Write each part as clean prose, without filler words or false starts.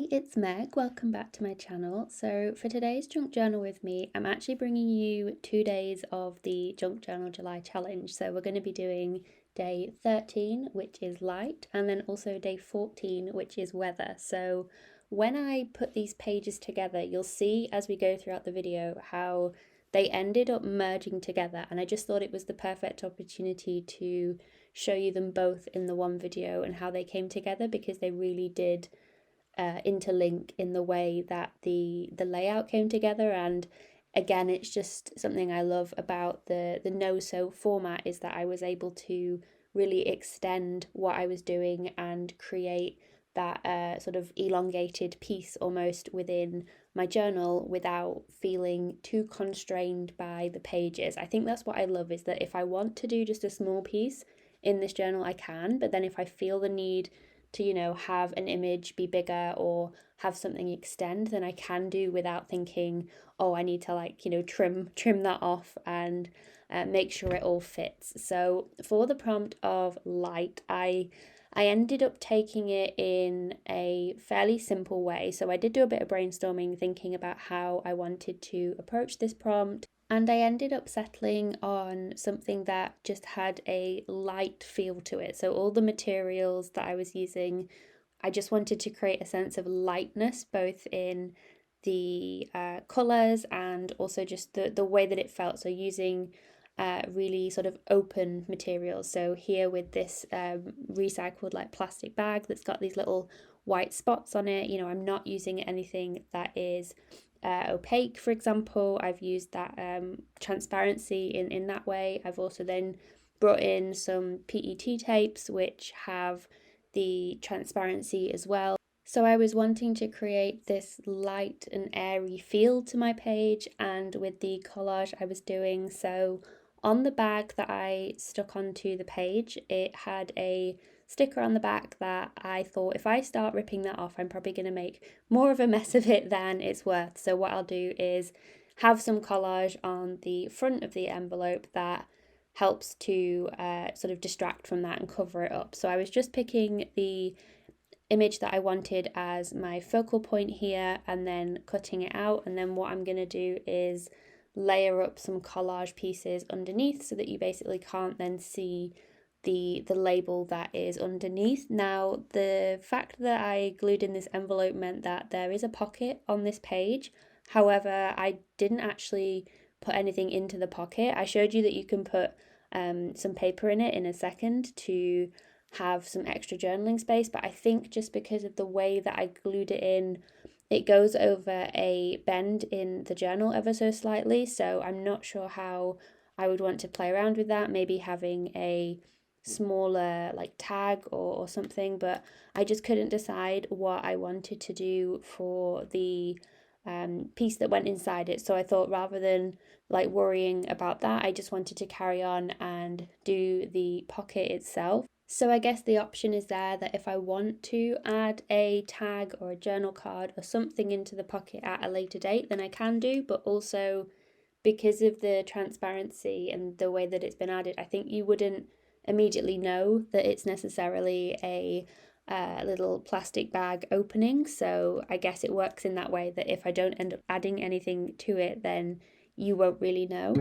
Hi, it's Meg. Welcome back to my channel. So for today's junk journal with me, I'm actually bringing you 2 days of the Junk Journal July challenge. So we're going to be doing day 13, which is light, and then also day 14, which is weather. So when I put these pages together, you'll see as we go throughout the video how they ended up merging together, and I just thought it was the perfect opportunity to show you them both in the one video and how they came together, because they really did interlink in the way that the layout came together. And again, it's just something I love about the no-sew format, is that I was able to really extend what I was doing and create that sort of elongated piece almost within my journal without feeling too constrained by the pages. I think that's what I love, is that if I want to do just a small piece in this journal, I can, but then if I feel the need to have an image be bigger or have something extend, then I can do without thinking, oh, I need to trim that off and make sure it all fits. So for the prompt of light, I ended up taking it in a fairly simple way. So I did do a bit of brainstorming, thinking about how I wanted to approach this prompt. And I ended up settling on something that just had a light feel to it. So all the materials that I was using, I just wanted to create a sense of lightness, both in the colours and also just the way that it felt. So using really sort of open materials. So here with this recycled like plastic bag that's got these little white spots on it, I'm not using anything that is opaque, for example. I've used that transparency in that way. I've also then brought in some PET tapes which have the transparency as well. So I was wanting to create this light and airy feel to my page, and with the collage I was doing, so on the bag that I stuck onto the page, it had a sticker on the back that I thought if I start ripping that off, I'm probably going to make more of a mess of it than it's worth. So what I'll do is have some collage on the front of the envelope that helps to sort of distract from that and cover it up. So I was just picking the image that I wanted as my focal point here and then cutting it out, and then what I'm going to do is layer up some collage pieces underneath so that you basically can't then see the label that is underneath. Now, the fact that I glued in this envelope meant that there is a pocket on this page. However, I didn't actually put anything into the pocket. I showed you that you can put some paper in it in a second to have some extra journaling space, but I think just because of the way that I glued it in, it goes over a bend in the journal ever so slightly. So I'm not sure how I would want to play around with that, maybe having a smaller like tag or something, but I just couldn't decide what I wanted to do for the piece that went inside it. So I thought, rather than like worrying about that, I just wanted to carry on and do the pocket itself. So I guess the option is there that if I want to add a tag or a journal card or something into the pocket at a later date, then I can do, but also because of the transparency and the way that it's been added, I think you wouldn't immediately know that it's necessarily a little plastic bag opening. So I guess it works in that way that if I don't end up adding anything to it, then you won't really know.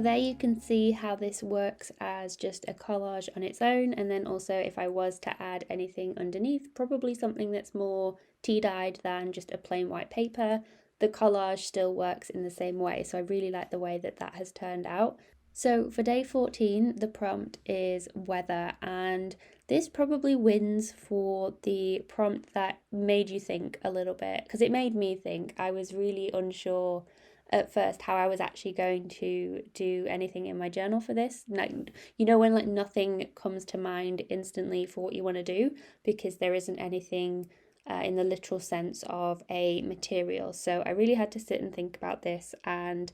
So there you can see how this works as just a collage on its own, and then also if I was to add anything underneath, probably something that's more tea-dyed than just a plain white paper, the collage still works in the same way. So I really like the way that that has turned out. So for day 14, the prompt is weather, and this probably wins for the prompt that made you think a little bit, because it made me think. I was really unsure at first how I was actually going to do anything in my journal for this. Like, you know, when like nothing comes to mind instantly for what you want to do because there isn't anything in the literal sense of a material. So I really had to sit and think about this, and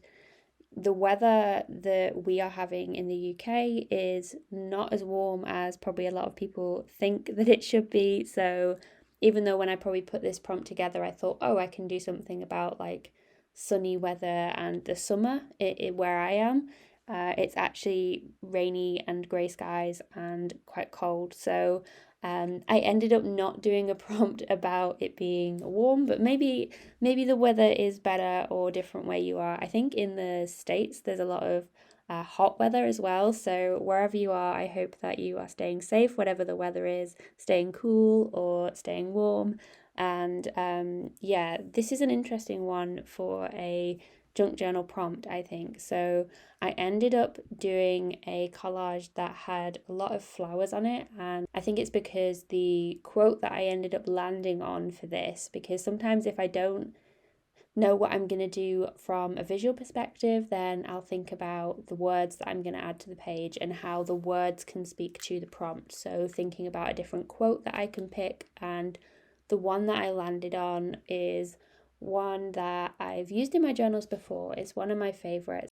the weather that we are having in the UK is not as warm as probably a lot of people think that it should be. So even though when I probably put this prompt together, I thought, oh, I can do something about like sunny weather and the summer where I am. It's actually rainy and grey skies and quite cold. So I ended up not doing a prompt about it being warm, but maybe the weather is better or different where you are. I think in the States there's a lot of hot weather as well. So wherever you are, I hope that you are staying safe, whatever the weather is, staying cool or staying warm. And yeah, this is an interesting one for a junk journal prompt, I think. So I ended up doing a collage that had a lot of flowers on it, and I think it's because the quote that I ended up landing on for this, because sometimes if I don't know what I'm going to do from a visual perspective, then I'll think about the words that I'm going to add to the page and how the words can speak to the prompt. So thinking about a different quote that I can pick, and the one that I landed on is one that I've used in my journals before. It's one of my favorites.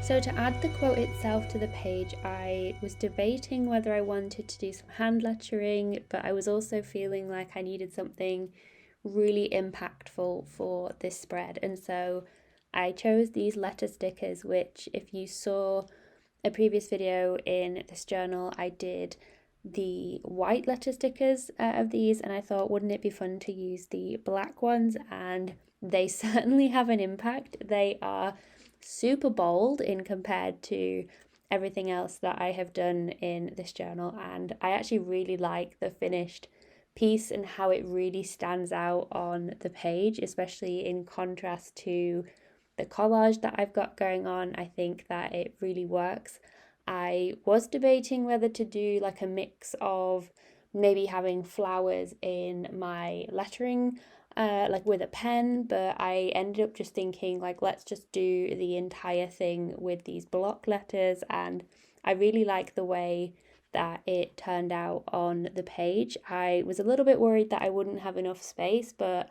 So to add the quote itself to the page, I was debating whether I wanted to do some hand lettering, but I was also feeling like I needed something really impactful for this spread. And so I chose these letter stickers, which if you saw a previous video in this journal, I did the white letter stickers of these, and I thought, wouldn't it be fun to use the black ones? And they certainly have an impact. They are super bold in compared to everything else that I have done in this journal, and I actually really like the finished piece and how it really stands out on the page, especially in contrast to the collage that I've got going on. I think that it really works. I was debating whether to do like a mix of maybe having flowers in my lettering, like with a pen, but I ended up just thinking like, let's just do the entire thing with these block letters. And I really like the way that it turned out on the page. I was a little bit worried that I wouldn't have enough space, but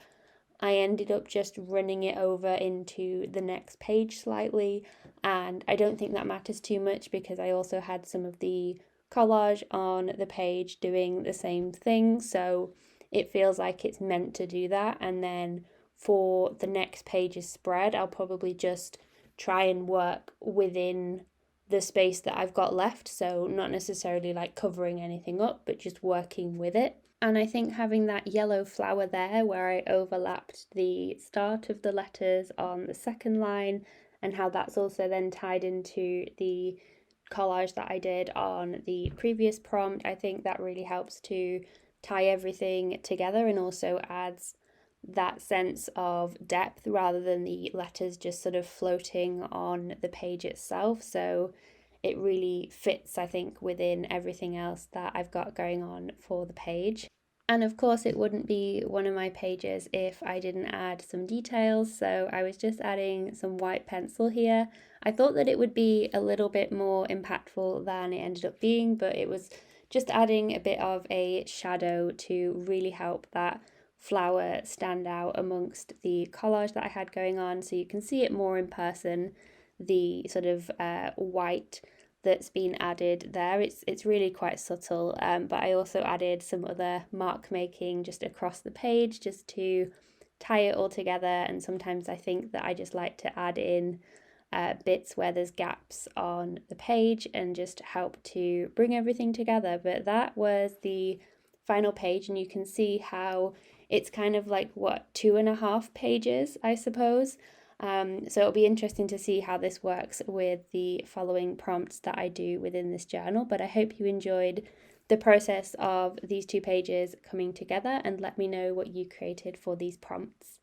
I ended up just running it over into the next page slightly, and I don't think that matters too much because I also had some of the collage on the page doing the same thing, so it feels like it's meant to do that. And then for the next page's spread, I'll probably just try and work within the space that I've got left, so not necessarily like covering anything up, but just working with it. And I think having that yellow flower there where I overlapped the start of the letters on the second line, and how that's also then tied into the collage that I did on the previous prompt, I think that really helps to tie everything together and also adds that sense of depth rather than the letters just sort of floating on the page itself. So it really fits, I think, within everything else that I've got going on for the page. And of course, it wouldn't be one of my pages if I didn't add some details, so I was just adding some white pencil here. I thought that it would be a little bit more impactful than it ended up being, but it was just adding a bit of a shadow to really help that flower stand out amongst the collage that I had going on, so you can see it more in person, the sort of white that's been added there. It's really quite subtle, but I also added some other mark making just across the page just to tie it all together. And sometimes I think that I just like to add in bits where there's gaps on the page and just help to bring everything together. But that was the final page, and you can see how it's kind of like, what, 2.5 pages, I suppose. So it'll be interesting to see how this works with the following prompts that I do within this journal. But I hope you enjoyed the process of these 2 pages coming together, and let me know what you created for these prompts.